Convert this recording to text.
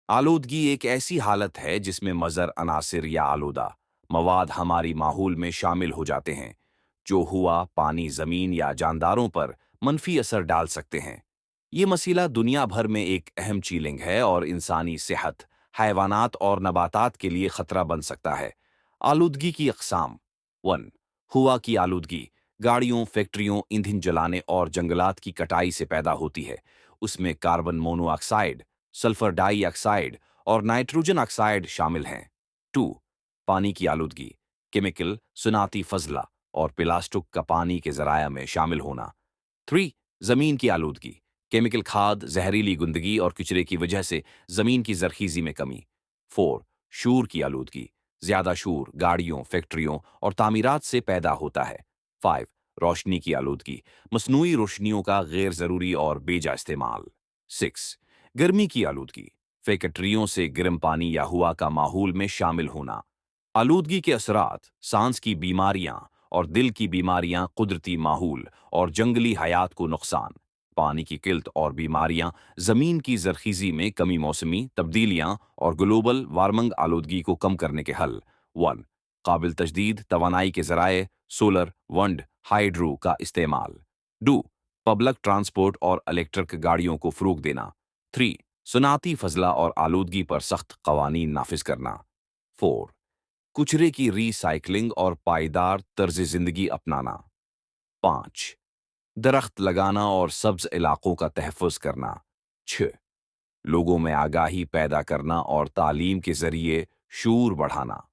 आलूदगी एक ऐसी हालत है जिसमें मज़र अनासिर या आलूदा मवाद हमारी माहौल में शामिल हो जाते हैं, जो हवा, पानी, ज़मीन या जानदारों पर मनफी असर डाल सकते हैं। ये मसीला दुनिया भर में एक अहम चैलेंज है और इंसानी सेहत, हैवानात और नबातात के लिए खतरा बन सकता है। आलूदगी की अक़साम। 1. हवा की आलूदगी गाड़ियों, फैक्ट्रियों, ईंधन जलाने और जंगलात की कटाई से पैदा होती है। उसमें कार्बन मोनोऑक्साइड, सल्फर डाइऑक्साइड और नाइट्रोजन ऑक्साइड शामिल हैं। 2. पानी की आलूदगी केमिकल, सुनाती फजला और प्लास्टिक का पानी के जराया में शामिल होना। 3. जमीन की आलूदगी केमिकल खाद, जहरीली गंदगी और कचरे की वजह से जमीन की जरखीजी में कमी। 4. शोर की आलूदगी ज्यादा शोर गाड़ियों, फैक्ट्रियों और तामीरात से पैदा होता है। 5. रोशनी की आलूदगी मसनूई रोशनियों का गैर जरूरी और बेजा इस्तेमाल। 6. गर्मी की आलूदगी फैक्ट्रियों से गर्म पानी या हवा का माहौल में शामिल होना। आलूदगी के असरात सांस की बीमारियां और दिल की बीमारियां, कुदरती माहौल और जंगली हयात को नुकसान। पानी की किल्लत और बीमारियां, जमीन की जरखीजी में कमी, मौसमी तब्दीलियां और ग्लोबल वार्मिंग। आलूदगी को कम करने के हल। 1. काबिल तजदीद तवानाई के जराए सोलर, विंड, हाइड्रो का इस्तेमाल। 2. पब्लिक ट्रांसपोर्ट और इलेक्ट्रिक गाड़ियों को फरोग देना। 3. सुनाती फजला और आलूदगी पर सख्त कवानीन नाफिज करना। 4. कुचरे की रीसाइक्लिंग और पायदार तर्ज जिंदगी अपनाना। 5. दरख्त लगाना और सब्ज इलाकों का तहफ़्फ़ुज़ करना। 6. लोगों में आगाही पैदा करना और तालीम के जरिए शूर बढ़ाना।